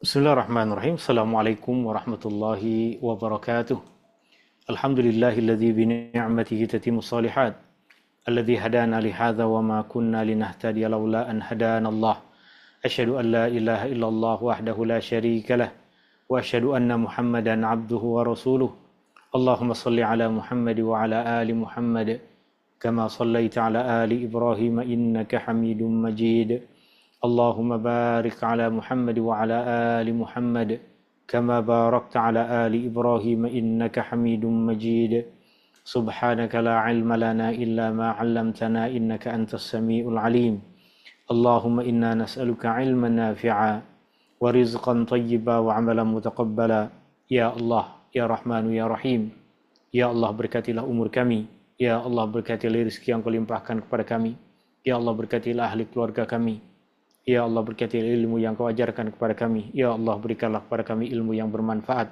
Bismillahirrahmanirrahim. Assalamualaikum warahmatullahi wabarakatuh. Alhamdulillahilladzi bi ni'matihi tatimmu shalihat. Alladzi hadana li hadza wa ma kunna linahtadiya laula an hadanallah. Asyhadu an la ilaha illallah wahdahu la syarika lah wa asyhadu anna Muhammadan abduhu wa rasuluh. Allahumma shalli ala Muhammad wa ala ali Muhammad kama shallaita ala ali Ibrahim innaka Hamidum Majid. اللهم بارك على محمد وعلى آل محمد كما باركت على آل إبراهيم إنك حميد مجيد سبحانك لا علم لنا إلا ما علمتنا إنك أنت السميع العليم اللهم إنا نسألك علما نافعا ورزقا طيبا وعملا متقبلا يا الله يا رحمن يا رحيم يا الله berkatilah umur kami ya Allah berkatilah rezeki yang Kau limpahkan kepada kami ya Allah berkatilah ahli keluarga kami. Ya Allah berkati ilmu yang Kau ajarkan kepada kami. Ya Allah berikanlah kepada kami ilmu yang bermanfaat.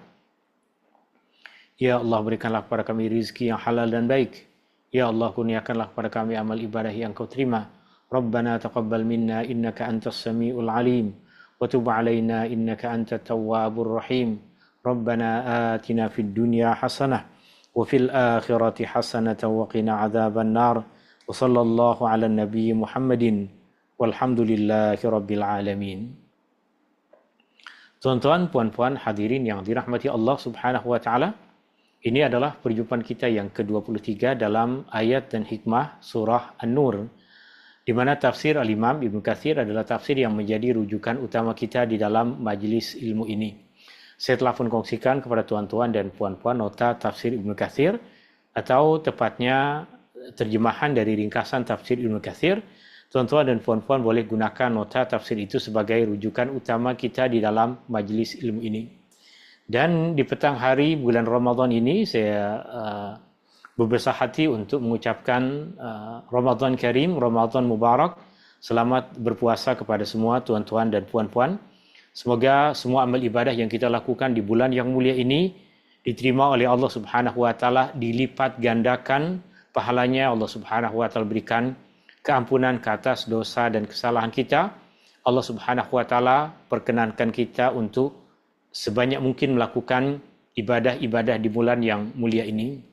Ya Allah berikanlah kepada kami rizki yang halal dan baik. Ya Allah kurniakanlah kepada kami amal ibadah yang Kau terima. Rabbana taqabbal minna innaka antas samiul alim. Wa tub alaina innaka antat tawwabur rahim. Rabbana atina fid dunya hasanah. Wa fil akhirati hasanatan wa qina adzaban nar. Wa sallallahu ala nabi Muhammadin. Walhamdulillahi Rabbil Alamin. Tuan-tuan, puan-puan, hadirin yang dirahmati Allah Subhanahu wa Ta'ala, ini adalah perjumpaan kita yang ke-23 dalam ayat dan hikmah surah An-Nur, di mana tafsir Al-Imam Ibnu Katsir adalah tafsir yang menjadi rujukan utama kita di dalam majlis ilmu ini. Saya telah pun kongsikan kepada tuan-tuan dan puan-puan nota tafsir Ibnu Katsir, atau tepatnya terjemahan dari ringkasan tafsir Ibnu Katsir. Tuan-tuan dan puan-puan boleh gunakan nota tafsir itu sebagai rujukan utama kita di dalam majlis ilmu ini. Dan di petang hari bulan Ramadan ini, saya berbesar hati untuk mengucapkan Ramadan Karim, Ramadan Mubarak. Selamat berpuasa kepada semua tuan-tuan dan puan-puan. Semoga semua amal ibadah yang kita lakukan di bulan yang mulia ini diterima oleh Allah Subhanahu wa Ta'ala, dilipat gandakan pahalanya. Allah Subhanahu wa Ta'ala berikan keampunan ke atas dosa dan kesalahan kita. Allah Subhanahu wa Ta'ala perkenankan kita untuk sebanyak mungkin melakukan ibadah-ibadah di bulan yang mulia ini.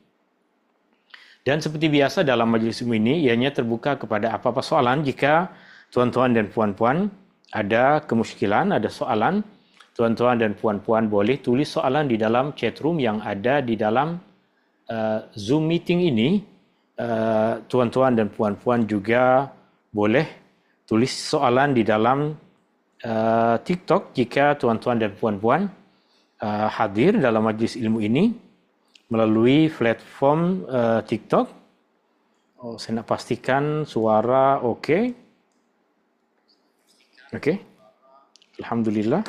Dan seperti biasa dalam majlis ini, ianya terbuka kepada apa-apa soalan. Jika tuan-tuan dan puan-puan ada kemusykilan, ada soalan, tuan-tuan dan puan-puan boleh tulis soalan di dalam chat room yang ada di dalam Zoom meeting ini. Tuan-tuan dan puan-puan juga boleh tulis soalan di dalam TikTok jika tuan-tuan dan puan-puan hadir dalam majlis ilmu ini melalui platform TikTok. Saya nak pastikan suara okey. Okey. Alhamdulillah.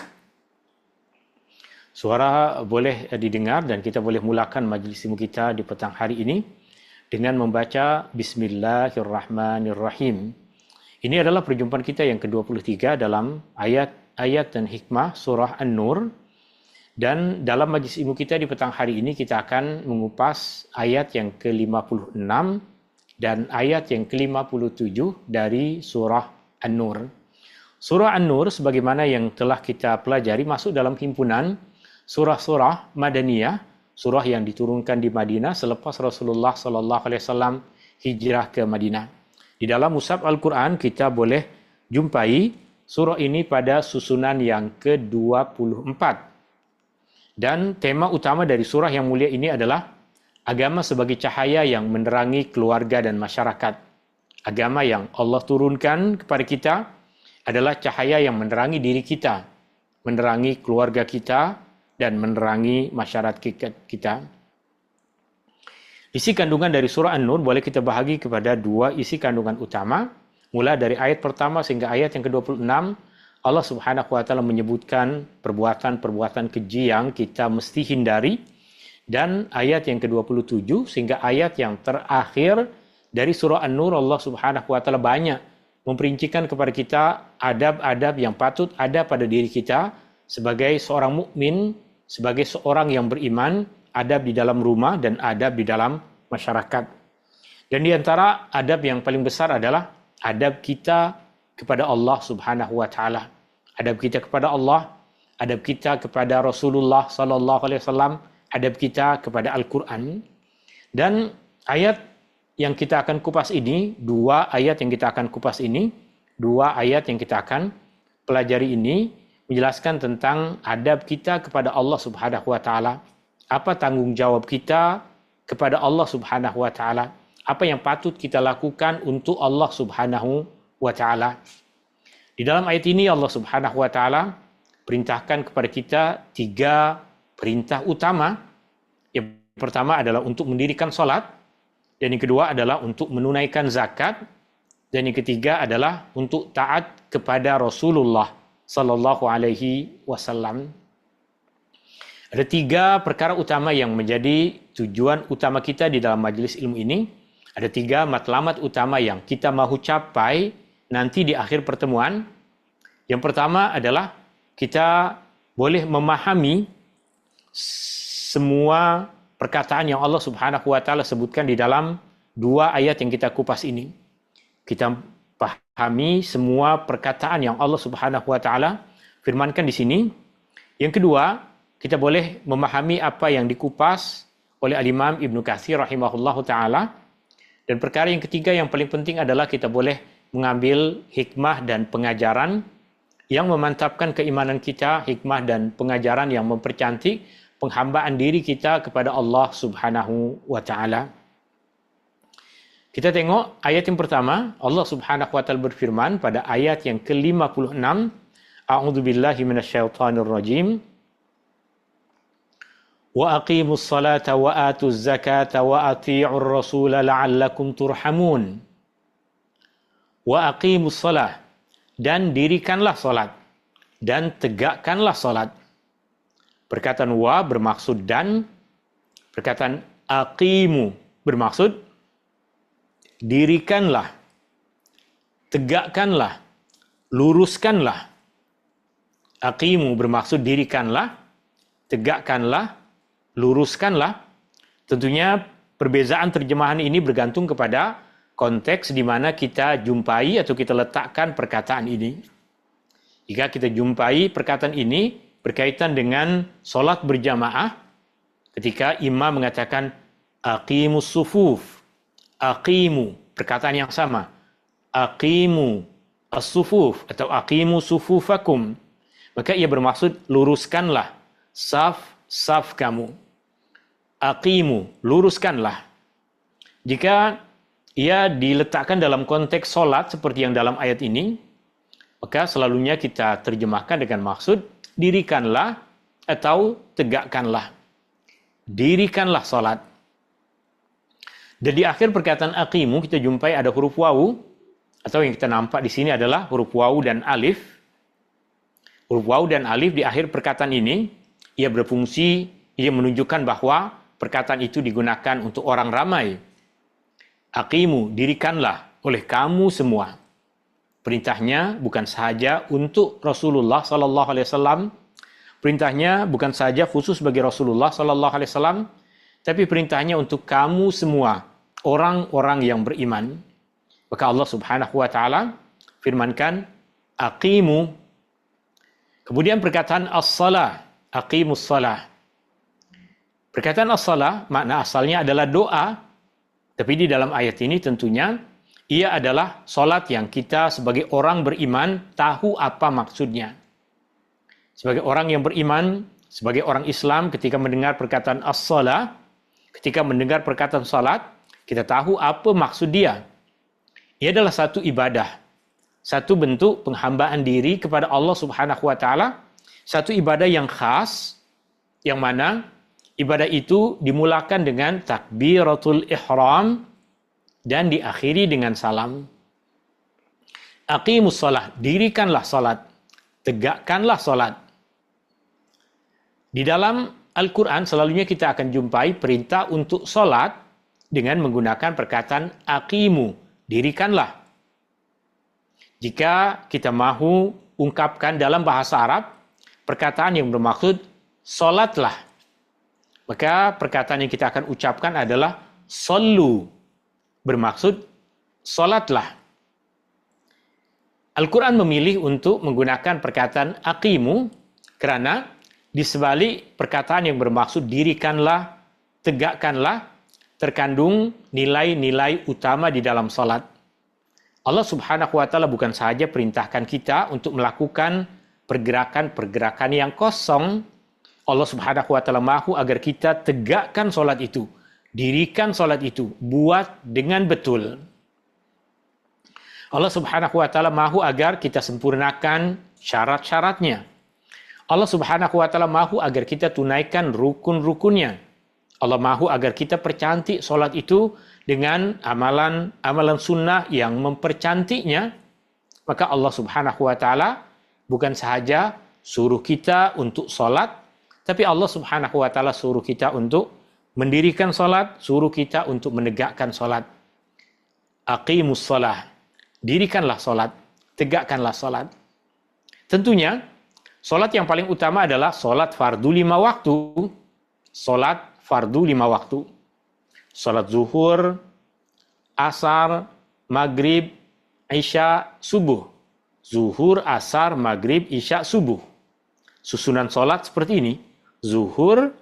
Suara boleh didengar dan kita boleh mulakan majlis ilmu kita di petang hari ini dengan membaca Bismillahirrahmanirrahim. Ini adalah perjumpaan kita yang ke-23 dalam ayat-ayat dan hikmah surah An-Nur. Dan dalam majlis ilmu kita di petang hari ini kita akan mengupas ayat yang ke-56 dan ayat yang ke-57 dari surah An-Nur. Surah An-Nur sebagaimana yang telah kita pelajari masuk dalam himpunan surah-surah Madaniyah, surah yang diturunkan di Madinah selepas Rasulullah SAW hijrah ke Madinah. Di dalam mushaf Al-Quran kita boleh jumpai surah ini pada susunan yang ke-24. Dan tema utama dari surah yang mulia ini adalah agama sebagai cahaya yang menerangi keluarga dan masyarakat. Agama yang Allah turunkan kepada kita adalah cahaya yang menerangi diri kita, menerangi keluarga kita, dan menerangi masyarakat kita. Isi kandungan dari surah An-Nur boleh kita bahagi kepada dua isi kandungan utama. Mula dari ayat pertama sehingga ayat yang ke-26, Allah Subhanahu wa Ta'ala menyebutkan perbuatan-perbuatan keji yang kita mesti hindari. Dan ayat yang ke-27 sehingga ayat yang terakhir dari surah An-Nur, Allah Subhanahu wa Ta'ala banyak memperincikan kepada kita adab-adab yang patut ada pada diri kita sebagai seorang mukmin, sebagai seorang yang beriman, adab di dalam rumah dan adab di dalam masyarakat. Dan di antara adab yang paling besar adalah adab kita kepada Allah Subhanahu wa Ta'ala. Adab kita kepada Allah adab kita kepada Rasulullah sallallahu alaihi wasallam, adab kita kepada Al-Quran. Dan ayat yang kita akan kupas ini, dua ayat yang kita akan pelajari ini menjelaskan tentang adab kita kepada Allah Subhanahu wa taala. Apa tanggung jawab kita kepada Allah Subhanahu wa taala? Apa yang patut kita lakukan untuk Allah Subhanahu wa taala? Di dalam ayat ini Allah Subhanahu wa taala perintahkan kepada kita 3 perintah utama. Yang pertama adalah untuk mendirikan salat, dan yang kedua adalah untuk menunaikan zakat, dan yang ketiga adalah untuk taat kepada Rasulullah sallallahu alaihi wasallam. Ada 3 perkara utama yang menjadi tujuan utama kita di dalam majelis ilmu ini. Ada 3 matlamat utama yang kita mahu capai nanti di akhir pertemuan. Yang pertama adalah kita boleh memahami semua perkataan yang Allah Subhanahu wa taala sebutkan di dalam 2 ayat yang kita kupas ini. Kita pahami semua perkataan yang Allah Subhanahu wa taala firmankan di sini. Yang kedua, kita boleh memahami apa yang dikupas oleh Al-Imam Ibnu Katsir rahimahullahu taala. Dan perkara yang ketiga yang paling penting adalah kita boleh mengambil hikmah dan pengajaran yang memantapkan keimanan kita, hikmah dan pengajaran yang mempercantik penghambaan diri kita kepada Allah Subhanahu wa taala. Kita tengok ayat yang pertama, Allah Subhanahu wa taala berfirman pada ayat yang ke-56, A'udzubillahi minasyaitonir rajim. Wa aqimus salata wa atuz zakata wa ati'ur rasula la'allakum turhamun. Wa aqimus salah, dan dirikanlah salat dan tegakkanlah salat. Perkataan wa bermaksud dan, perkataan aqimu bermaksud dirikanlah, tegakkanlah, luruskanlah. Aqimu bermaksud dirikanlah, tegakkanlah, luruskanlah. Tentunya perbezaan terjemahan ini bergantung kepada konteks di mana kita jumpai atau kita letakkan perkataan ini. Jika kita jumpai perkataan ini berkaitan dengan solat berjamaah, ketika imam mengatakan aqimus sufuf, aqimu, perkataan yang sama, aqimu as-sufuf atau aqimu sufufakum, maka ia bermaksud luruskanlah saf kamu. Aqimu, luruskanlah. Jika ia diletakkan dalam konteks solat seperti yang dalam ayat ini, maka selalunya kita terjemahkan dengan maksud dirikanlah atau tegakkanlah. Dirikanlah salat. Dan di akhir perkataan aqimu kita jumpai ada huruf wawu, atau yang kita nampak di sini adalah huruf wawu dan alif. Huruf wawu dan alif di akhir perkataan ini, ia berfungsi, ia menunjukkan bahwa perkataan itu digunakan untuk orang ramai. Aqimu, dirikanlah oleh kamu semua. Perintahnya bukan sahaja untuk Rasulullah sallallahu alaihi wasallam. Perintahnya bukan saja khusus bagi Rasulullah sallallahu alaihi wasallam, tapi perintahnya untuk kamu semua, orang-orang yang beriman. Maka Allah Subhanahu wa taala firmankan aqimu. Kemudian perkataan as-salah, aqimus salah. Perkataan as-salah makna asalnya adalah doa, tapi di dalam ayat ini tentunya ia adalah solat yang kita sebagai orang beriman tahu apa maksudnya. Sebagai orang yang beriman, sebagai orang Islam, ketika mendengar perkataan as-salah, ketika mendengar perkataan salat, kita tahu apa maksud dia. Ia adalah satu ibadah, satu bentuk penghambaan diri kepada Allah Subhanahu wa taala, satu ibadah yang khas, yang mana ibadah itu dimulakan dengan takbiratul ihram dan diakhiri dengan salam. Aqimus salah, dirikanlah salat, tegakkanlah salat. Di dalam Al-Quran selalunya kita akan jumpai perintah untuk salat dengan menggunakan perkataan aqimu, dirikanlah. Jika kita mahu ungkapkan dalam bahasa Arab perkataan yang bermaksud salatlah, maka perkataan yang kita akan ucapkan adalah sallu, bermaksud salatlah. Al-Quran memilih untuk menggunakan perkataan aqimu Kerana di sebalik perkataan yang bermaksud dirikanlah, tegakkanlah, terkandung nilai-nilai utama di dalam salat. Allah Subhanahu wa taala bukan sahaja perintahkan kita untuk melakukan pergerakan-pergerakan yang kosong. Allah Subhanahu wa taala mahu agar kita tegakkan salat itu, dirikan salat itu, buat dengan betul. Allah Subhanahu wa taala mahu agar kita sempurnakan syarat-syaratnya. Allah Subhanahu wa taala mahu agar kita tunaikan rukun-rukunnya. Allah mahu agar kita percantik solat itu dengan amalan sunnah yang mempercantiknya. Maka Allah Subhanahu wa taala bukan sahaja suruh kita untuk solat, tapi Allah Subhanahu wa taala suruh kita untuk mendirikan solat, suruh kita untuk menegakkan solat. Aqimus shalah. Dirikanlah solat, tegakkanlah solat. Tentunya, solat yang paling utama adalah solat fardu 5 waktu. Solat fardu 5 waktu. Solat zuhur, asar, maghrib, isya, subuh. Zuhur, asar, maghrib, isya, subuh. Susunan solat seperti ini. Zuhur,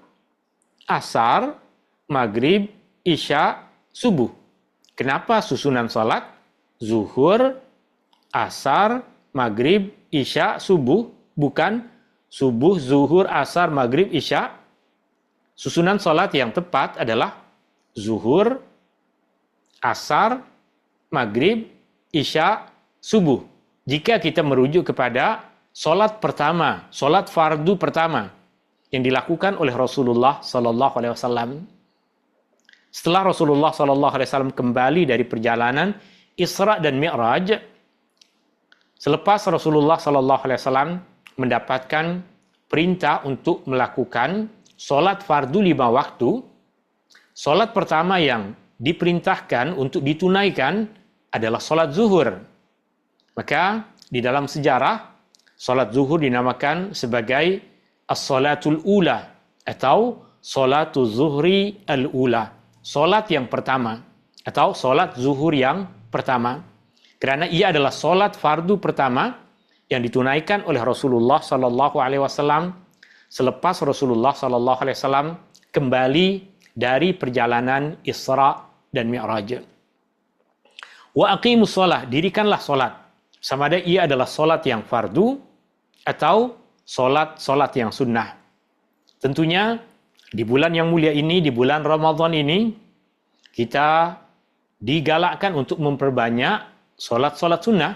asar, maghrib, isya, subuh. Kenapa susunan solat? Zuhur, asar, maghrib, isya, subuh, bukan subuh, zuhur, asar, maghrib, isya. Susunan salat yang tepat adalah zuhur, asar, maghrib, isya, subuh. Jika kita merujuk kepada salat pertama, salat fardu pertama yang dilakukan oleh Rasulullah sallallahu alaihi wasallam. Setelah Rasulullah sallallahu alaihi wasallam kembali dari perjalanan Isra dan Mi'raj, selepas Rasulullah sallallahu alaihi wasallam mendapatkan perintah untuk melakukan solat fardu 5 waktu, solat pertama yang diperintahkan untuk ditunaikan adalah solat zuhur. Maka di dalam sejarah, solat zuhur dinamakan sebagai as-salatul ula atau solatul zuhri al-ula, solat yang pertama atau solat zuhur yang pertama, kerana ia adalah solat fardu pertama yang ditunaikan oleh Rasulullah sallallahu alaihi wasallam selepas Rasulullah sallallahu alaihi wasallam kembali dari perjalanan Isra dan Mi'raj. Wa aqimus shalah, dirikanlah solat. Sama ada ia adalah solat yang fardu atau solat yang sunnah. Tentunya di bulan yang mulia ini, di bulan Ramadan ini, kita digalakkan untuk memperbanyak solat-solat sunnah.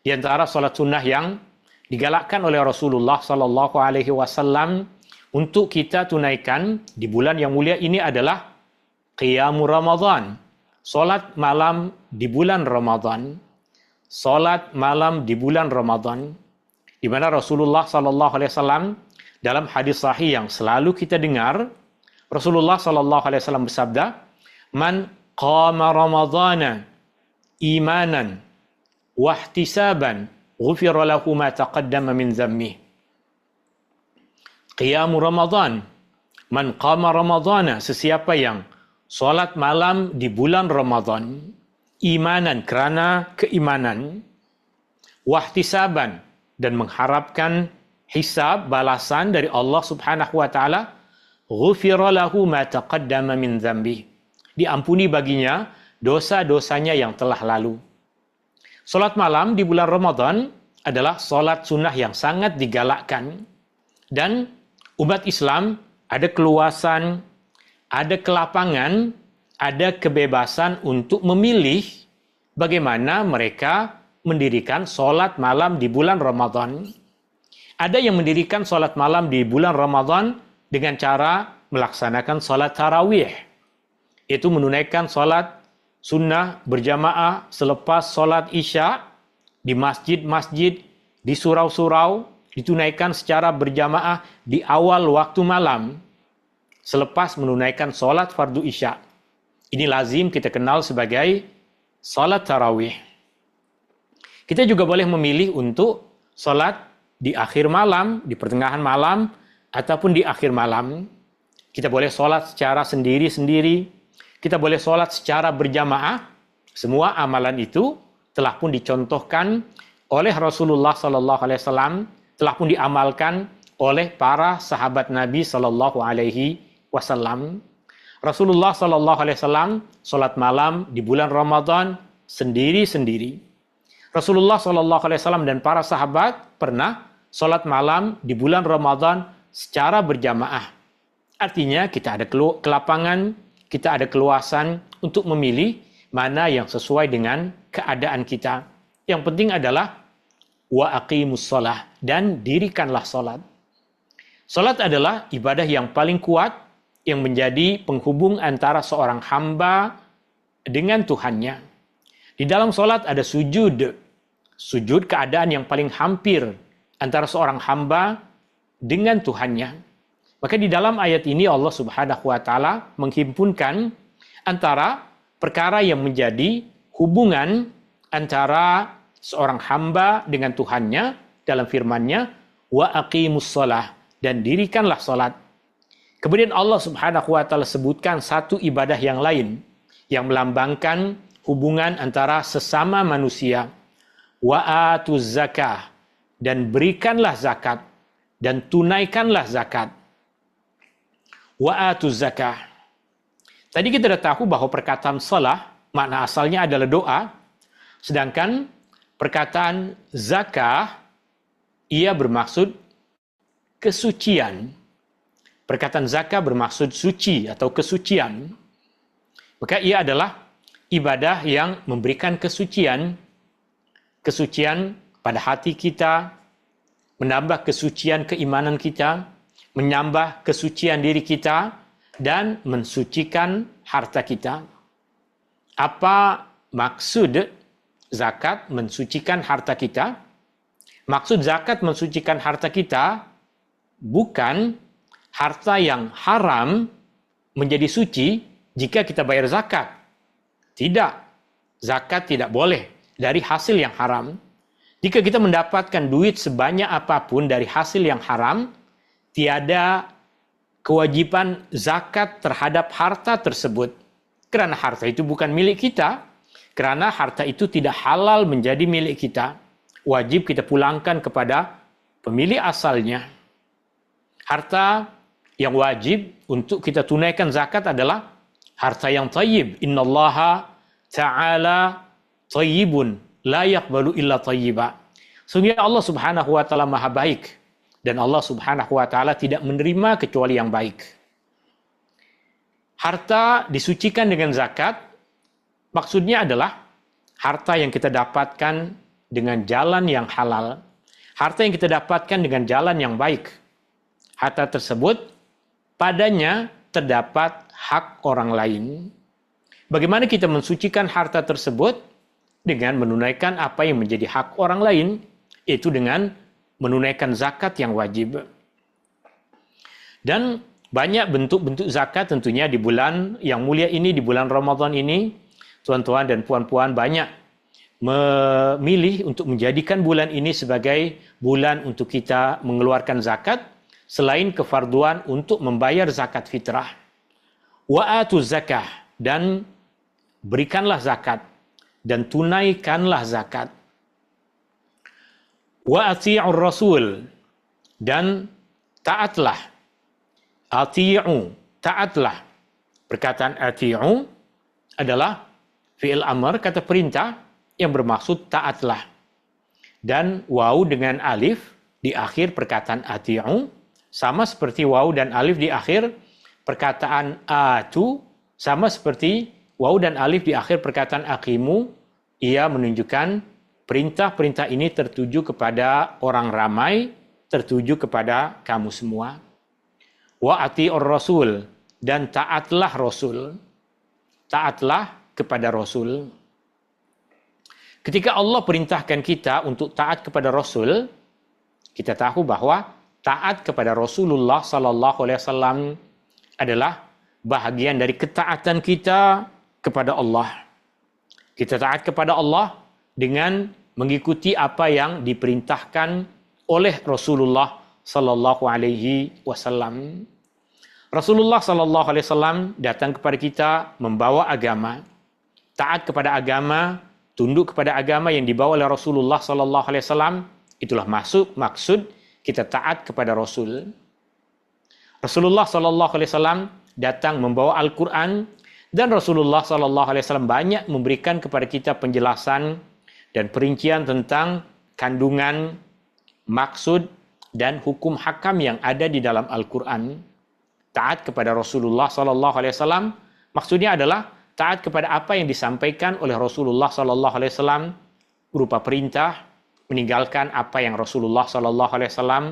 Di antara solat sunnah yang digalakkan oleh Rasulullah sallallahu alaihi wasallam untuk kita tunaikan di bulan yang mulia ini adalah qiyamul Ramadan, solat malam di bulan Ramadan. Solat malam di bulan Ramadan, di mana Rasulullah sallallahu alaihi wasallam dalam hadis sahih yang selalu kita dengar, Rasulullah sallallahu alaihi wasallam bersabda, "Man qama Ramadhana imanan wa ihtisaban ghufira lahu ma taqaddama min dhanbihi." Qiyam Ramadan, man qama Ramadhana, sesiapa yang solat malam di bulan Ramadan, imanan kerana keimanan, wahtisaban dan mengharapkan hisab balasan dari Allah Subhanahu wa taala, ghufira lahu ma taqaddama min dhanbihi, diampuni baginya dosa-dosanya yang telah lalu. Solat malam di bulan Ramadan adalah solat sunnah yang sangat digalakkan, dan umat Islam ada keluasan, ada kelapangan, ada kebebasan untuk memilih bagaimana mereka mendirikan solat malam di bulan Ramadan. Ada yang mendirikan solat malam di bulan Ramadan dengan cara melaksanakan solat tarawih, yaitu menunaikan solat sunnah berjamaah selepas solat isya di masjid-masjid, di surau-surau, ditunaikan secara berjamaah di awal waktu malam selepas menunaikan solat fardu isya. Ini lazim kita kenal sebagai solat tarawih. Kita juga boleh memilih untuk solat di akhir malam, di pertengahan malam, ataupun di akhir malam. Kita boleh solat secara sendiri-sendiri, kita boleh solat secara berjamaah. Semua amalan itu telah pun dicontohkan oleh Rasulullah sallallahu alaihi wasallam telah pun diamalkan oleh para sahabat Nabi sallallahu alaihi wasallam. Rasulullah sallallahu alaihi wasallam salat malam di bulan Ramadan sendiri-sendiri. Rasulullah sallallahu alaihi wasallam dan para sahabat pernah salat malam di bulan Ramadan secara berjamaah. Artinya kita ada kelapangan, kita ada keluasan untuk memilih mana yang sesuai dengan keadaan kita. Yang penting adalah wa aqimus shalah, dan dirikanlah salat. Salat adalah ibadah yang paling kuat yang menjadi penghubung antara seorang hamba dengan Tuhannya. Di dalam salat ada sujud. Sujud keadaan yang paling hampir antara seorang hamba dengan Tuhannya. Maka di dalam ayat ini Allah Subhanahu wa taala menghimpunkan antara perkara yang menjadi hubungan antara seorang hamba dengan Tuhannya dalam firman-Nya, wa aqimus shalah, dan dirikanlah salat. Kemudian Allah Subhanahu wa taala sebutkan satu ibadah yang lain yang melambangkan hubungan antara sesama manusia. Wa atuz zakah, dan berikanlah zakat dan tunaikanlah zakat. Wa atuz zakah. Tadi kita sudah tahu bahwa perkataan salah makna asalnya adalah doa, sedangkan perkataan zakah ia bermaksud kesucian. Perkataan zakah bermaksud suci atau kesucian. Maka ia adalah ibadah yang memberikan kesucian pada hati kita, menambah kesucian keimanan kita, menambah kesucian diri kita, dan mensucikan harta kita. Apa maksud zakat mensucikan harta kita? Maksud zakat mensucikan harta kita bukan harta yang haram menjadi suci jika kita bayar zakat. Tidak. Zakat tidak boleh dari hasil yang haram. Jika kita mendapatkan duit sebanyak apapun dari hasil yang haram, tiada kewajiban zakat terhadap harta tersebut. Karena harta itu bukan milik kita. Karena harta itu tidak halal menjadi milik kita. Wajib kita pulangkan kepada pemilik asalnya. Harta yang wajib untuk kita tunaikan zakat adalah harta yang tayyib. Innallaha ta'ala tayyibun la yaqbalu illa tayyiba. Sungguh Allah Subhanahu wa taala Maha baik, dan Allah Subhanahu wa taala tidak menerima kecuali yang baik. Harta disucikan dengan zakat maksudnya adalah harta yang kita dapatkan dengan jalan yang halal. Harta yang kita dapatkan dengan jalan yang baik. Harta tersebut padanya terdapat hak orang lain. Bagaimana kita mensucikan harta tersebut? Dengan menunaikan apa yang menjadi hak orang lain, yaitu dengan menunaikan zakat yang wajib. Dan banyak bentuk-bentuk zakat tentunya di bulan yang mulia ini, di bulan Ramadan ini, tuan-tuan dan puan-puan banyak memilih untuk menjadikan bulan ini sebagai bulan untuk kita mengeluarkan zakat, selain kefarduan untuk membayar zakat fitrah. Wa atuz zakah, dan berikanlah zakat dan tunaikanlah zakat. Wa ati'ur rasul, dan taatlah. Ati'u, taatlah. Perkataan ati'u adalah fi'il amr, kata perintah yang bermaksud taatlah. Dan waw dengan alif di akhir perkataan ati'u sama seperti waw dan alif di akhir perkataan atu, sama seperti waw dan alif di akhir perkataan aqimu. Ia menunjukkan perintah-perintah ini tertuju kepada orang ramai, tertuju kepada kamu semua. Wa ati'ur rasul, dan taatlah Rasul. Taatlah kepada Rasul. Ketika Allah perintahkan kita untuk taat kepada Rasul, kita tahu bahwa taat kepada Rasulullah sallallahu alaihi wasallam adalah bahagian dari ketaatan kita kepada Allah. Kita taat kepada Allah dengan mengikuti apa yang diperintahkan oleh Rasulullah sallallahu alaihi wasallam. Rasulullah sallallahu alaihi wasallam datang kepada kita membawa agama. Taat kepada agama, tunduk kepada agama yang dibawa oleh Rasulullah sallallahu alaihi wasallam, itulah maksud kita taat kepada Rasul. Rasulullah sallallahu alaihi wasallam datang membawa Al-Quran, dan Rasulullah sallallahu alaihi wasallam banyak memberikan kepada kita penjelasan dan perincian tentang kandungan, maksud dan hukum hakam yang ada di dalam Al-Quran. Taat kepada Rasulullah sallallahu alaihi wasallam maksudnya adalah taat kepada apa yang disampaikan oleh Rasulullah sallallahu alaihi wasallam berupa perintah, meninggalkan apa yang Rasulullah sallallahu alaihi wasallam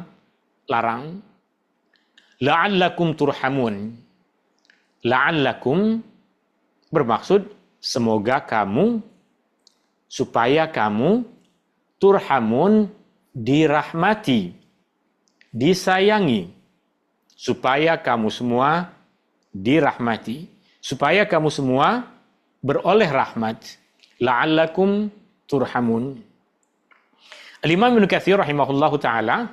larang. La'allakum turhamun. La'allakum bermaksud semoga kamu, supaya kamu turhamun, dirahmati, disayangi, supaya kamu semua dirahmati, supaya kamu semua beroleh rahmat. La'allakum turhamun. Al-Imam Ibnu Katsir rahimahullahu ta'ala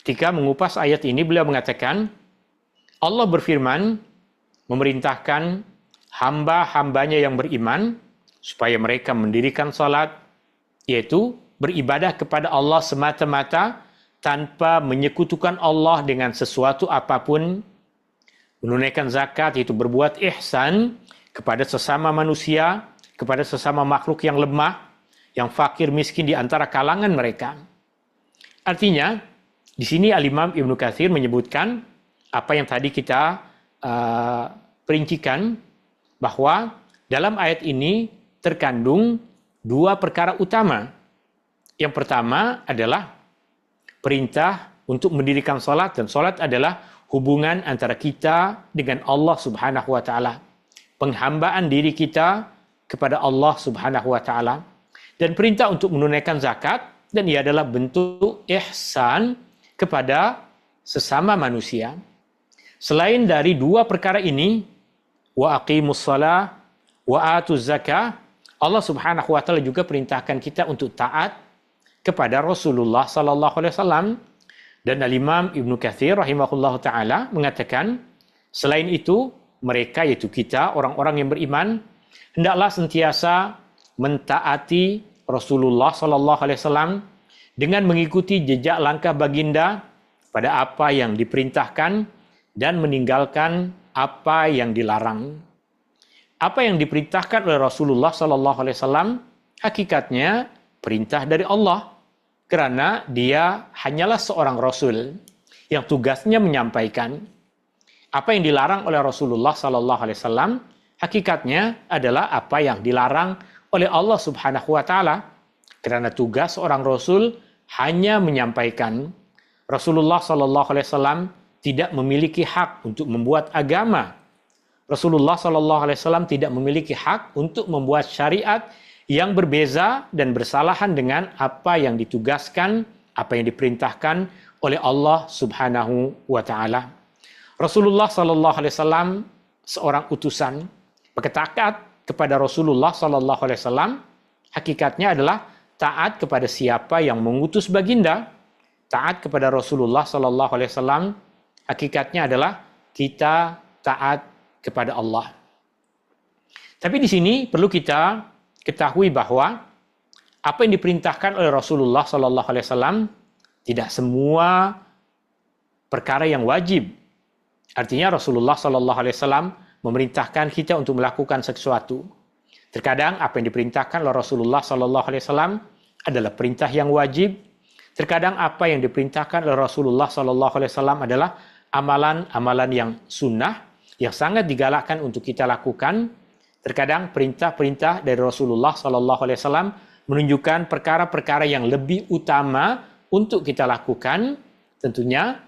ketika mengupas ayat ini, beliau mengatakan, Allah berfirman, memerintahkan hamba-hambanya yang beriman, supaya mereka mendirikan salat, yaitu beribadah kepada Allah semata-mata, tanpa menyekutukan Allah dengan sesuatu apapun, menunaikan zakat, yaitu berbuat ihsan kepada sesama manusia, kepada sesama makhluk yang lemah, yang fakir miskin di antara kalangan mereka. Artinya, di sini Al-Imam Ibnu Katsir menyebutkan apa yang tadi kita perincikan, bahwa dalam ayat ini terkandung dua perkara utama. Yang pertama adalah perintah untuk mendirikan salat, dan salat adalah hubungan antara kita dengan Allah Subhanahu wa taala. Penghambaan diri kita kepada Allah Subhanahu wa taala, dan perintah untuk menunaikan zakat, dan ia adalah bentuk ihsan kepada sesama manusia. Selain dari dua perkara ini, wa aqimus shalah wa atuz zakah, Allah Subhanahu wa taala juga perintahkan kita untuk taat kepada Rasulullah sallallahu alaihi wasallam. Dan Al-Imam Ibnu Katsir rahimahullahu taala mengatakan, selain itu mereka, yaitu kita orang-orang yang beriman, hendaklah sentiasa mentaati Rasulullah sallallahu alaihi wasallam dengan mengikuti jejak langkah baginda pada apa yang diperintahkan dan meninggalkan apa yang dilarang. Apa yang diperintahkan oleh Rasulullah sallallahu alaihi wasallam hakikatnya perintah dari Allah, karena dia hanyalah seorang rasul yang tugasnya menyampaikan. Apa yang dilarang oleh Rasulullah sallallahu alaihi wasallam hakikatnya adalah apa yang dilarang oleh Allah Subhanahu wa taala, karena tugas seorang rasul hanya menyampaikan. Rasulullah sallallahu alaihi wasallam tidak memiliki hak untuk membuat agama. Rasulullah sallallahu alaihi wasallam tidak memiliki hak untuk membuat syariat yang berbeza dan bersalahan dengan apa yang ditugaskan, apa yang diperintahkan oleh Allah Subhanahu wa taala. Rasulullah sallallahu alaihi wasallam seorang utusan. Maka taat kepada Rasulullah sallallahu alaihi wasallam hakikatnya adalah taat kepada siapa yang mengutus baginda. Taat kepada Rasulullah sallallahu alaihi wasallam hakikatnya adalah kita taat kepada Allah. Tapi di sini perlu kita ketahui bahwa apa yang diperintahkan oleh Rasulullah sallallahu alaihi wasallam tidak semua perkara yang wajib. Artinya Rasulullah sallallahu alaihi wasallam memerintahkan kita untuk melakukan sesuatu. Terkadang apa yang diperintahkan oleh Rasulullah sallallahu alaihi wasallam adalah perintah yang wajib. Terkadang apa yang diperintahkan oleh Rasulullah sallallahu alaihi wasallam adalah amalan-amalan yang sunnah yang sangat digalakkan untuk kita lakukan. Terkadang perintah-perintah dari Rasulullah sallallahu alaihi wasallam menunjukkan perkara-perkara yang lebih utama untuk kita lakukan. Tentunya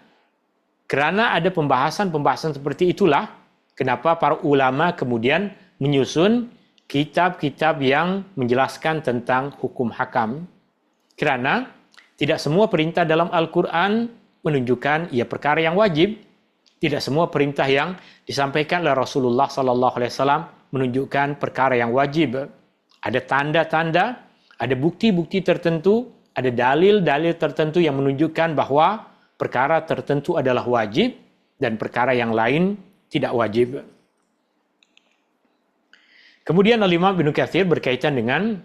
karena ada pembahasan-pembahasan seperti itulah kenapa para ulama kemudian menyusun kitab-kitab yang menjelaskan tentang hukum hakam. Karena tidak semua perintah dalam Al-Quran menunjukkan ia perkara yang wajib. Tidak semua perintah yang disampaikan oleh Rasulullah sallallahu alaihi wasallam menunjukkan perkara yang wajib. Ada tanda-tanda, ada bukti-bukti tertentu, ada dalil-dalil tertentu yang menunjukkan bahwa perkara tertentu adalah wajib dan perkara yang lain tidak wajib. Kemudian Al-Imam Ibnu Katsir berkaitan dengan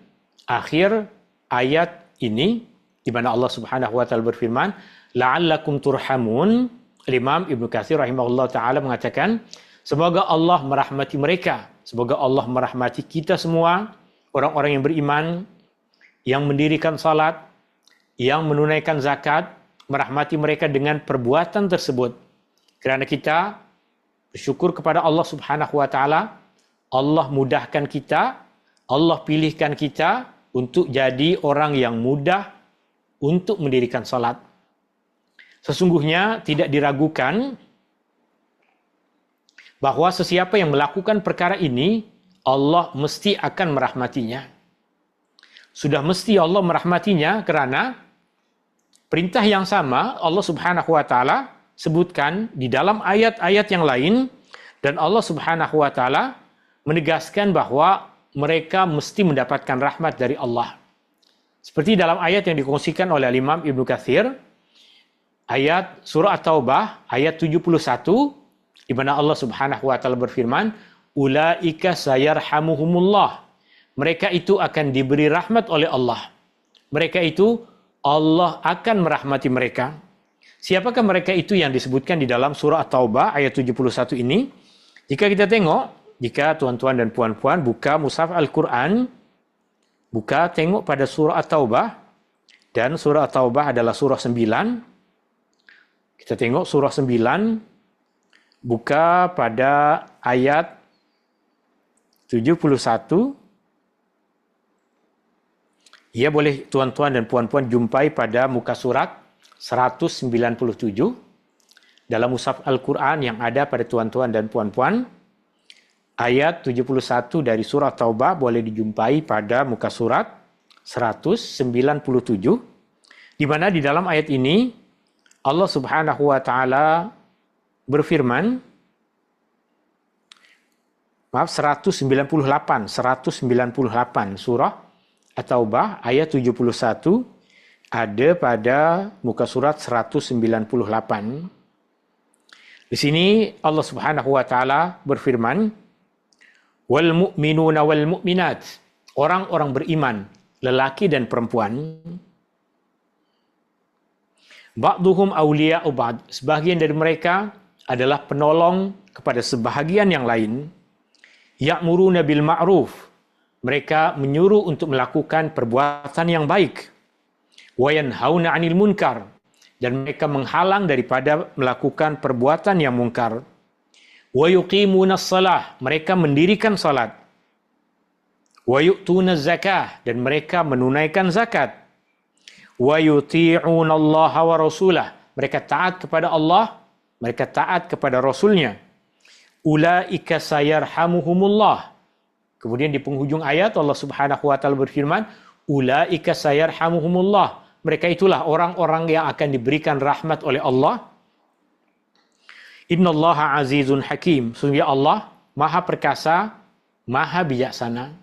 akhir ayat ini, di mana Allah Subhanahu wa taala berfirman, la'allakum turhamun. Imam Ibnu Katsir rahimahullah taala mengatakan, semoga Allah merahmati mereka, semoga Allah merahmati kita semua, orang-orang yang beriman, yang mendirikan salat, yang menunaikan zakat, merahmati mereka dengan perbuatan tersebut. Kerana kita bersyukur kepada Allah Subhanahu wa taala, Allah mudahkan kita, Allah pilihkan kita untuk jadi orang yang mudah untuk mendirikan salat. Sesungguhnya tidak diragukan bahawa sesiapa yang melakukan perkara ini, Allah mesti akan merahmatinya. Sudah mesti Allah merahmatinya kerana perintah yang sama Allah Subhanahu wa taala sebutkan di dalam ayat-ayat yang lain, dan Allah Subhanahu wa taala menegaskan bahawa mereka mesti mendapatkan rahmat dari Allah. Seperti dalam ayat yang dikongsikan oleh Imam Ibnu Katsir, ayat surah At-Taubah ayat 71, di mana Allah Subhanahu wa taala berfirman, ulaika sayarhamuhumullah. Mereka itu akan diberi rahmat oleh Allah. Mereka itu Allah akan merahmati mereka. Siapakah mereka itu yang disebutkan di dalam surah At-Taubah ayat 71 ini? Jika kita tengok, jika tuan-tuan dan puan-puan buka mushaf Al-Quran, buka tengok pada surah At-Taubah, dan surah At-Taubah adalah surah 9. Kita tengok surah 9, buka pada ayat 71. Ya, boleh tuan-tuan dan puan-puan jumpai pada muka surat 197 dalam mushaf Al-Quran yang ada pada tuan-tuan dan puan-puan. Ayat 71 dari surah Taubah boleh dijumpai pada muka surat 197, di mana di dalam ayat ini Allah Subhanahu wa taala berfirman, 198 surah At-Taubah ayat 71 ada pada muka surat 198. Di sini Allah Subhanahu wa taala berfirman, wal mu'minuna wal mu'minat, orang-orang beriman, lelaki dan perempuan, ba'duhum awliya'u ba'd, sebahagian dari mereka adalah penolong kepada sebahagian yang lain. Ya'muruna bil ma'ruf, mereka menyuruh untuk melakukan perbuatan yang baik. Wa yanhauna 'anil munkar, dan mereka menghalang daripada melakukan perbuatan yang mungkar. Wa yuqimunas shalah, mereka mendirikan salat. Wa yu'tunaz zakah, dan mereka menunaikan zakat. Wa yuti'una Allah wa rasulah, mereka taat kepada Allah, mereka taat kepada Rasulnya. Ulaika sayarhamuhumullah. Kemudian di penghujung ayat Allah Subhanahu wa taala berfirman, ulaika sayarhamuhumullah, mereka itulah orang-orang yang akan diberikan rahmat oleh Allah. Innallaha azizun hakim, sesungguhnya Allah maha perkasa, maha bijaksana.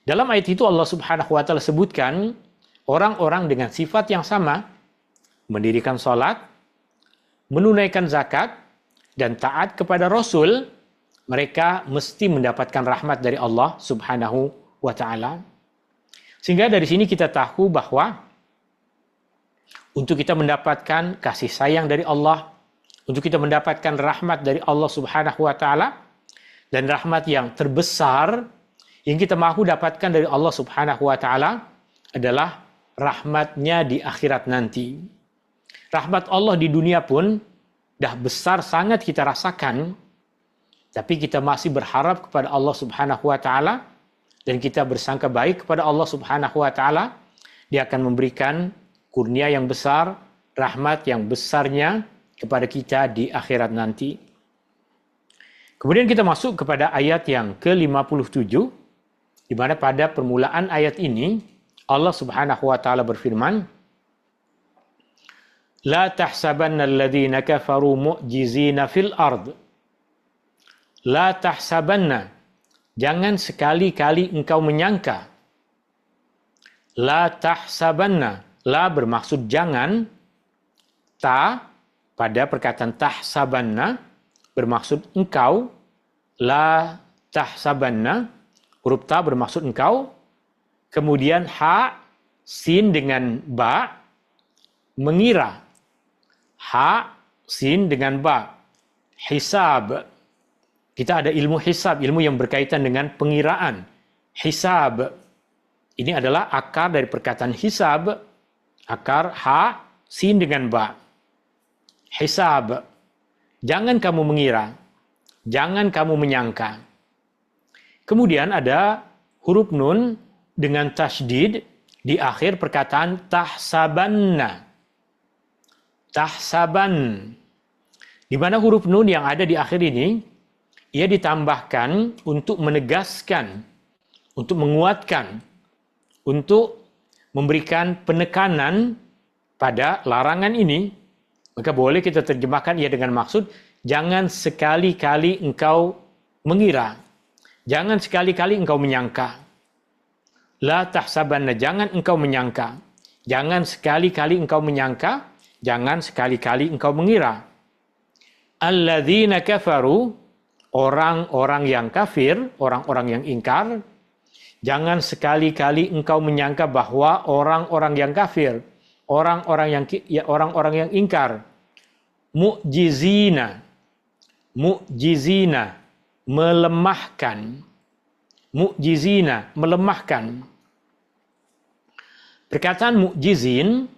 Dalam ayat itu Allah Subhanahu wa taala sebutkan orang-orang dengan sifat yang sama, mendirikan salat, menunaikan zakat, dan taat kepada Rasul, mereka mesti mendapatkan rahmat dari Allah Subhanahu wa taala. Sehingga dari sini kita tahu bahawa untuk kita mendapatkan kasih sayang dari Allah, untuk kita mendapatkan rahmat dari Allah Subhanahu wa taala, dan rahmat yang terbesar yang kita mahu dapatkan dari Allah Subhanahu wa taala adalah rahmatnya di akhirat nanti. Rahmat Allah di dunia pun dah besar sangat kita rasakan, tapi kita masih berharap kepada Allah Subhanahu wa taala, dan kita bersangka baik kepada Allah Subhanahu wa taala, Dia akan memberikan kurnia yang besar, rahmat yang besarnya kepada kita di akhirat nanti. Kemudian kita masuk kepada ayat yang ke-57, di mana pada permulaan ayat ini Allah Subhanahu wa taala berfirman, la tahsabanna alladhina kafaru mu'jizina fil ard. La tahsabanna, jangan sekali-kali engkau menyangka. La tahsabanna, la bermaksud jangan, ta pada perkataan tahsabanna bermaksud engkau, la tahsabanna huruf ta bermaksud engkau, kemudian ha sin dengan ba mengira. Ha, sin dengan ba. Hisab. Kita ada ilmu hisab, ilmu yang berkaitan dengan pengiraan. Hisab. Ini adalah akar dari perkataan hisab. Akar ha, sin dengan ba. Hisab. Jangan kamu mengira. Jangan kamu menyangka. Kemudian ada huruf nun dengan tasydid di akhir perkataan tahsabanna. Tahsaban. Di mana huruf nun yang ada di akhir ini, ia ditambahkan untuk menegaskan, untuk menguatkan, untuk memberikan penekanan pada larangan ini. Maka boleh kita terjemahkan ia dengan maksud, jangan sekali-kali engkau mengira. Jangan sekali-kali engkau menyangka. La tahsabanna, jangan engkau menyangka. Jangan sekali-kali engkau menyangka. Jangan sekali-kali engkau mengira. Alladzina kafaru, orang-orang yang kafir, orang-orang yang ingkar. Jangan sekali-kali engkau menyangka bahwa orang-orang yang kafir, orang-orang yang ingkar, mu'jizina, melemahkan, mu'jizina, melemahkan. Perkataan mu'jizin,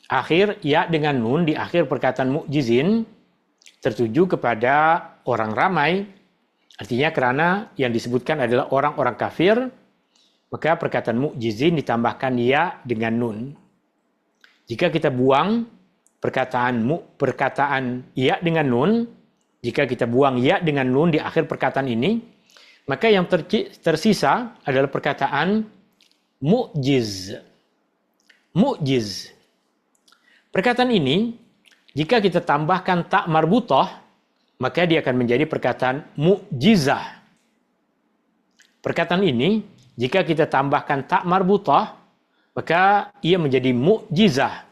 akhir ya dengan nun di akhir perkataan mu'jizin tertuju kepada orang ramai. Artinya karena yang disebutkan adalah orang-orang kafir, maka perkataan mu'jizin ditambahkan ya dengan nun. Jika kita buang perkataan ya dengan nun, jika kita buang ya dengan nun di akhir perkataan ini, maka yang tersisa adalah perkataan mu'jiz. Mu'jiz. Perkataan ini, jika kita tambahkan tak marbutah, maka dia akan menjadi perkataan mu'jizah. Perkataan ini, jika kita tambahkan tak marbutah, maka ia menjadi mu'jizah.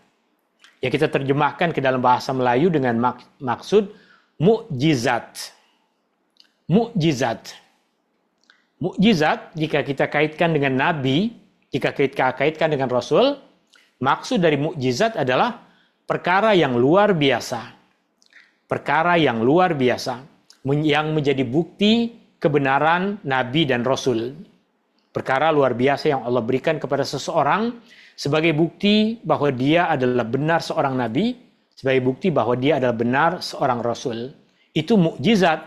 Yang kita terjemahkan ke dalam bahasa Melayu dengan maksud mu'jizat. Mu'jizat. Mu'jizat, jika kita kaitkan dengan Nabi, jika kita kaitkan dengan Rasul, maksud dari mu'jizat adalah perkara yang luar biasa. Perkara yang luar biasa. Yang menjadi bukti kebenaran Nabi dan Rasul. Perkara luar biasa yang Allah berikan kepada seseorang sebagai bukti bahwa dia adalah benar seorang Nabi, sebagai bukti bahwa dia adalah benar seorang Rasul. Itu mukjizat.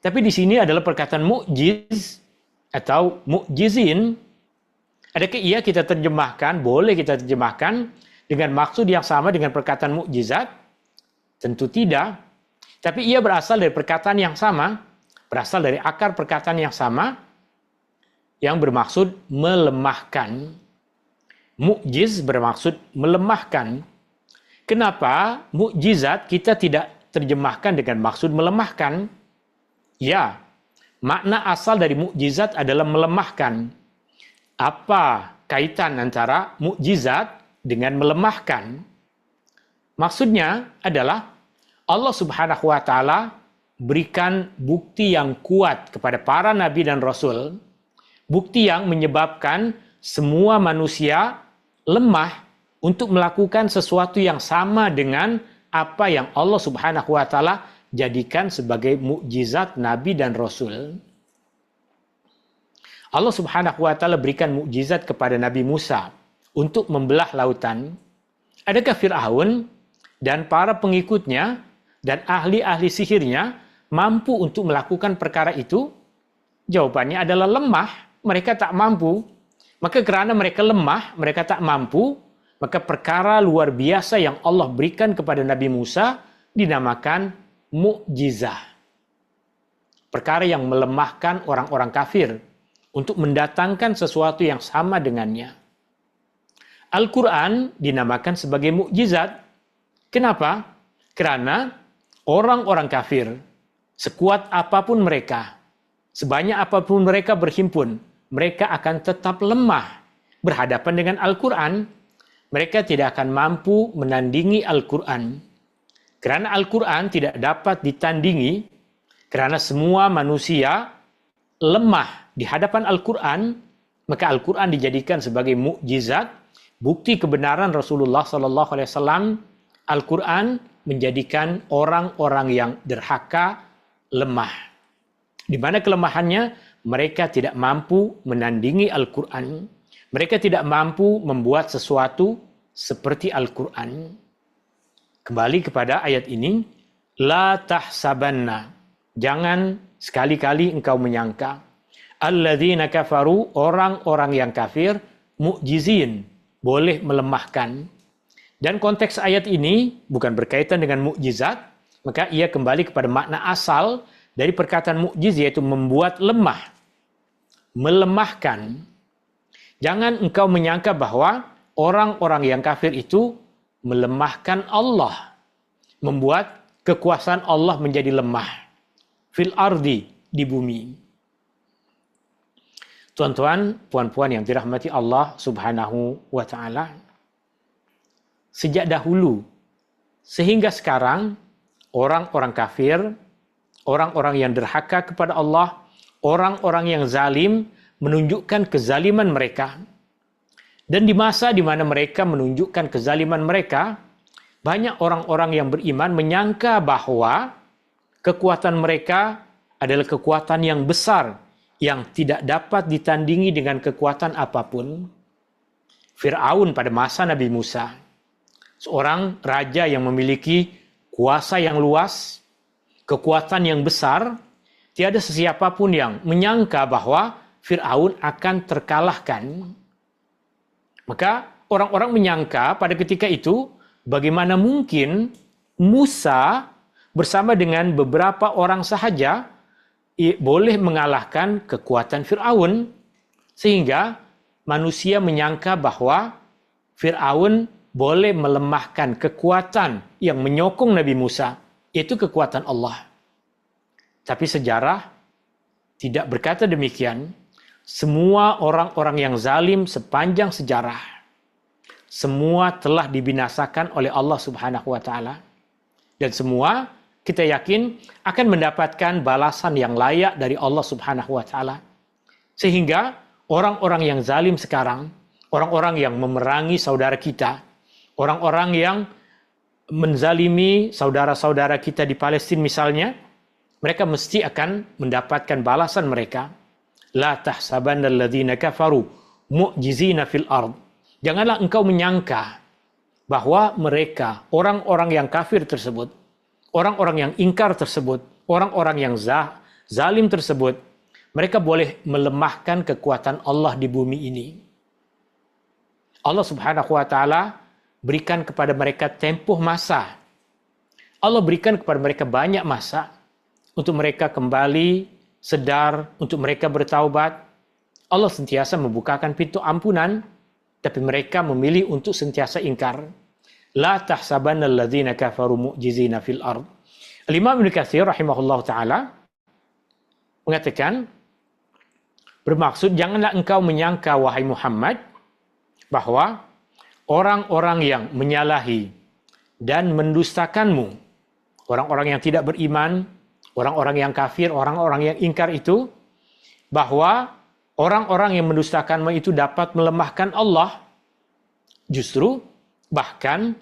Tapi di sini adalah perkataan mukjiz atau mukjizin. Adakah ia kita terjemahkan, boleh kita terjemahkan dengan maksud yang sama dengan perkataan mukjizat? Tentu tidak. Tapi ia berasal dari perkataan yang sama, berasal dari akar perkataan yang sama, yang bermaksud melemahkan. Mukjiz bermaksud melemahkan. Kenapa mukjizat kita tidak terjemahkan dengan maksud melemahkan? Ya, makna asal dari mukjizat adalah melemahkan. Apa kaitan antara mukjizat dengan melemahkan? Maksudnya adalah Allah Subhanahu wa taala berikan bukti yang kuat kepada para nabi dan rasul. Bukti yang menyebabkan semua manusia lemah untuk melakukan sesuatu yang sama dengan apa yang Allah Subhanahu wa taala jadikan sebagai mukjizat nabi dan rasul. Allah Subhanahu wa taala berikan mukjizat kepada Nabi Musa untuk membelah lautan. Adakah Firaun dan para pengikutnya dan ahli-ahli sihirnya mampu untuk melakukan perkara itu? Jawabannya adalah lemah. Mereka tak mampu. Maka karena mereka lemah, mereka tak mampu, maka perkara luar biasa yang Allah berikan kepada Nabi Musa dinamakan mukjizah. Perkara yang melemahkan orang-orang kafir untuk mendatangkan sesuatu yang sama dengannya. Al-Quran dinamakan sebagai mukjizat. Kenapa? Karena orang-orang kafir, sekuat apapun mereka, sebanyak apapun mereka berhimpun, mereka akan tetap lemah berhadapan dengan Al-Quran. Mereka tidak akan mampu menandingi Al-Quran. Karena Al-Quran tidak dapat ditandingi, karena semua manusia lemah di hadapan Al-Quran, maka Al-Quran dijadikan sebagai mukjizat bukti kebenaran Rasulullah sallallahu alaihi wasallam, Al-Quran menjadikan orang-orang yang derhaka lemah. Di mana kelemahannya? Mereka tidak mampu menandingi Al-Quran. Mereka tidak mampu membuat sesuatu seperti Al-Quran. Kembali kepada ayat ini, la tahsabanna. Jangan sekali-kali engkau menyangka. Alladzina kafaru, orang-orang yang kafir, mu'jizin, boleh melemahkan. Dan konteks ayat ini bukan berkaitan dengan mukjizat, maka ia kembali kepada makna asal dari perkataan mukjiz, yaitu membuat lemah, melemahkan. Jangan engkau menyangka bahwa orang-orang yang kafir itu melemahkan Allah, membuat kekuasaan Allah menjadi lemah. Fil ardi, di bumi. Tuan-tuan, puan-puan yang dirahmati Allah Subhanahu wa Ta'ala, sejak dahulu sehingga sekarang, orang-orang kafir, orang-orang yang derhaka kepada Allah, orang-orang yang zalim menunjukkan kezaliman mereka. Dan di masa di mana mereka menunjukkan kezaliman mereka, banyak orang-orang yang beriman menyangka bahwa kekuatan mereka adalah kekuatan yang besar, yang tidak dapat ditandingi dengan kekuatan apapun. Fir'aun pada masa Nabi Musa, seorang raja yang memiliki kuasa yang luas, kekuatan yang besar, tiada sesiapa pun yang menyangka bahwa Fir'aun akan terkalahkan. Maka orang-orang menyangka pada ketika itu, bagaimana mungkin Musa bersama dengan beberapa orang sahaja boleh mengalahkan kekuatan Fir'aun, sehingga manusia menyangka bahwa Fir'aun boleh melemahkan kekuatan yang menyokong Nabi Musa, yaitu kekuatan Allah. Tapi sejarah tidak berkata demikian. Semua orang-orang yang zalim sepanjang sejarah, semua telah dibinasakan oleh Allah Subhanahu wa Ta'ala. Dan semua kita yakin akan mendapatkan balasan yang layak dari Allah Subhanahu wa Ta'ala. Sehingga orang-orang yang zalim sekarang, orang-orang yang memerangi saudara kita, orang-orang yang menzalimi saudara-saudara kita di Palestina misalnya, mereka mesti akan mendapatkan balasan mereka. La tahsabanna alladzina kafaru mu'jizina fil ard. Janganlah engkau menyangka bahwa mereka, orang-orang yang kafir tersebut, orang-orang yang ingkar tersebut, orang-orang yang zalim tersebut, mereka boleh melemahkan kekuatan Allah di bumi ini. Allah Subhanahu wa Ta'ala berikan kepada mereka tempoh masa. Allah berikan kepada mereka banyak masa untuk mereka kembali sedar, untuk mereka bertaubat. Allah sentiasa membukakan pintu ampunan, tapi mereka memilih untuk sentiasa ingkar. La tahsabanna alladzina kafaru mu'jizina fil ard. Al-Imam Ibnu Katsir rahimahullah ta'ala mengatakan, bermaksud janganlah engkau menyangka wahai Muhammad bahwa orang-orang yang menyalahi dan mendustakanmu, orang-orang yang tidak beriman, orang-orang yang kafir, orang-orang yang ingkar itu, bahwa orang-orang yang mendustakanmu itu dapat melemahkan Allah. Justru, bahkan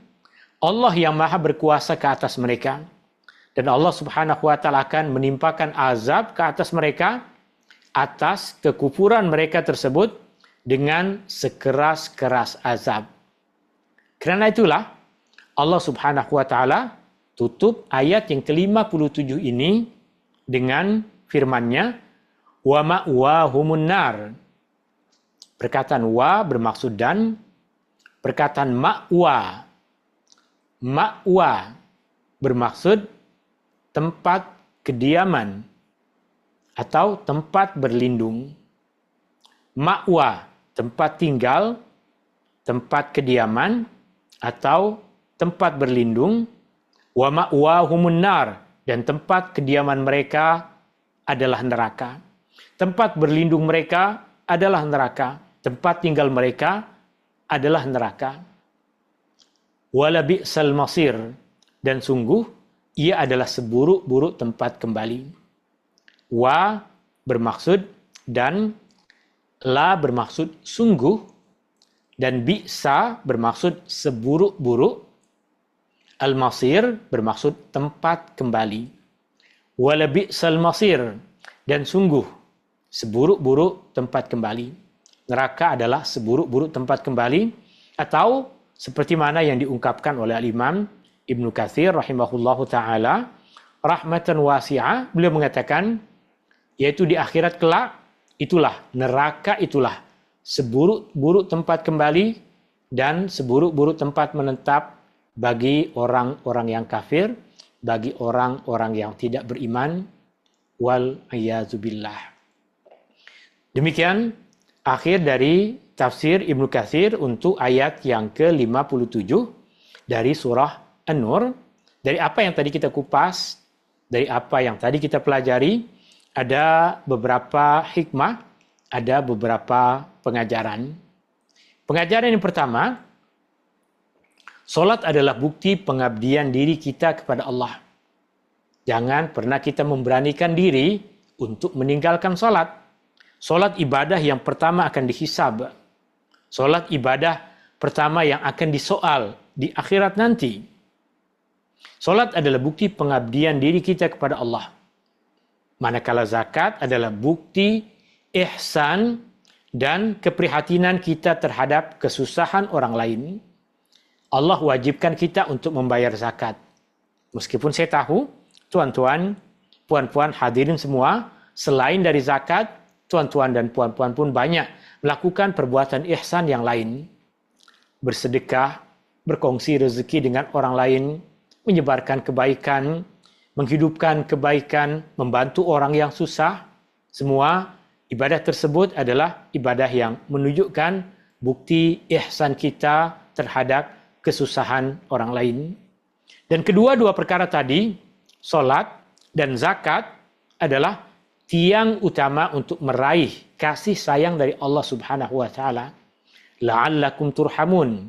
Allah yang maha berkuasa ke atas mereka. Dan Allah Subhanahu wa Ta'ala akan menimpakan azab ke atas mereka, atas kekufuran mereka tersebut, dengan sekeras-keras azab. Karena itulah, Allah Subhanahu wa Ta'ala tutup ayat yang ke-57 ini dengan firman-Nya, wa ma'wahumun nar. Perkataan wa bermaksud dan, perkataan ma'wa bermaksud tempat kediaman atau tempat berlindung. Ma'wa, tempat tinggal, tempat kediaman atau tempat berlindung. Wa ma'wahumun nar, dan tempat kediaman mereka adalah neraka. Tempat berlindung mereka adalah neraka. Tempat tinggal mereka adalah neraka. Wala bi'sal masir, dan sungguh ia adalah seburuk-buruk tempat kembali. Wa bermaksud dan, la bermaksud sungguh, Dan bi'sa bermaksud seburuk-buruk. Al-masir bermaksud tempat kembali. Wala bi'sal masir, dan sungguh seburuk-buruk tempat kembali. Neraka adalah seburuk-buruk tempat kembali, atau seperti mana yang diungkapkan oleh Al-Imam Ibnu Katsir rahimahullahu taala rahmatan wasi'ah, beliau mengatakan yaitu di akhirat kelak itulah neraka, itulah seburuk-buruk tempat kembali dan seburuk-buruk tempat menetap bagi orang-orang yang kafir, bagi orang-orang yang tidak beriman, wal a'yadzubillah. Demikian akhir dari tafsir Ibnu Katsir untuk ayat yang ke-57 dari surah An-Nur. Dari apa yang tadi kita kupas, dari apa yang tadi kita pelajari, ada beberapa hikmah, ada beberapa pengajaran. Pengajaran yang pertama, solat adalah bukti pengabdian diri kita kepada Allah. Jangan pernah kita memberanikan diri untuk meninggalkan solat. Solat ibadah yang pertama akan dihisab. Solat ibadah pertama yang akan disoal di akhirat nanti. Solat adalah bukti pengabdian diri kita kepada Allah. Manakala zakat adalah bukti ihsan dan keprihatinan kita terhadap kesusahan orang lain. Allah wajibkan kita untuk membayar zakat. Meskipun saya tahu, tuan-tuan, puan-puan hadirin semua, selain dari zakat, tuan-tuan dan puan-puan pun banyak melakukan perbuatan ihsan yang lain. Bersedekah, berkongsi rezeki dengan orang lain, menyebarkan kebaikan, menghidupkan kebaikan, membantu orang yang susah. Semua ibadah tersebut adalah ibadah yang menunjukkan bukti ihsan kita terhadap kesusahan orang lain. Dan kedua-dua perkara tadi, solat dan zakat, adalah tiang utama untuk meraih kasih sayang dari Allah Subhanahu wa taala. La'allakum turhamun,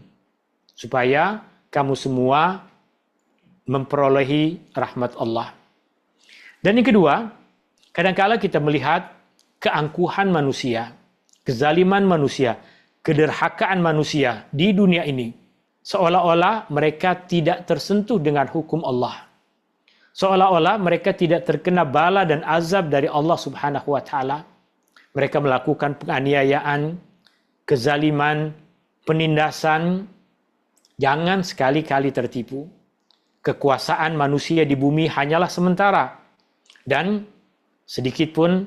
supaya kamu semua memperolehi rahmat Allah. Dan yang kedua, kadang-kala kita melihat keangkuhan manusia, kezaliman manusia, kederhakaan manusia di dunia ini, seolah-olah mereka tidak tersentuh dengan hukum Allah. Seolah-olah mereka tidak terkena bala dan azab dari Allah Subhanahu wa taala. Mereka melakukan penganiayaan, kezaliman, penindasan. Jangan sekali-kali tertipu. Kekuasaan manusia di bumi hanyalah sementara, dan sedikit pun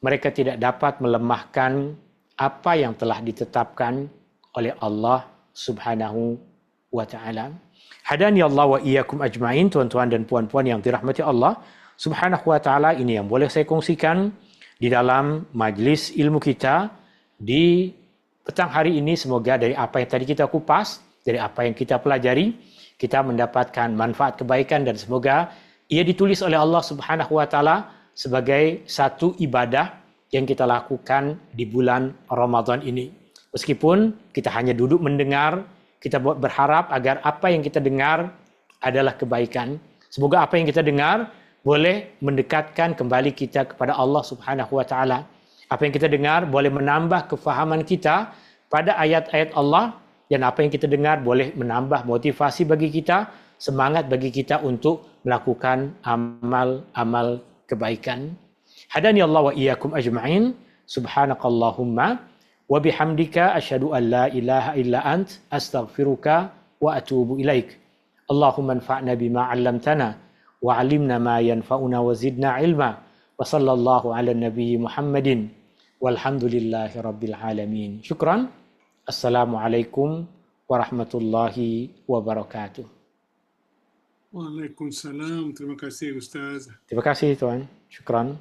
mereka tidak dapat melemahkan apa yang telah ditetapkan oleh Allah Subhanahu wa taala. Hadani Allah wa iyyakum ajmain, tuan-tuan dan puan-puan yang dirahmati Allah Subhanahu wa taala. Ini yang boleh saya kongsikan di dalam majlis ilmu kita di petang hari ini. Semoga dari apa yang tadi kita kupas, dari apa yang kita pelajari, kita mendapatkan manfaat kebaikan, dan semoga ia ditulis oleh Allah Subhanahu wa taala sebagai satu ibadah yang kita lakukan di bulan Ramadan ini. Meskipun kita hanya duduk mendengar, kita berharap agar apa yang kita dengar adalah kebaikan. Semoga apa yang kita dengar boleh mendekatkan kembali kita kepada Allah Subhanahu wa taala. Apa yang kita dengar boleh menambah kefahaman kita pada ayat-ayat Allah, dan apa yang kita dengar boleh menambah motivasi bagi kita, semangat bagi kita untuk melakukan amal-amal kebaikan. Hadani Allah wa iyyakum ajma'in. Subhanakallahumma wa bihamdika asyhadu an la ilaha illa ant astaghfiruka wa atubu ilaik. Allahumma anfa'na bima 'allamtana wa 'allimna ma yanfa'una wa zidna ilma. Wa sallallahu ala nabiyyi Muhammadin walhamdulillahi rabbil alamin. Syukran. Assalamualaikum warahmatullahi wabarakatuh. Waalaikumsalam. Terima kasih Ustaz. Terima kasih tuan. Syukran.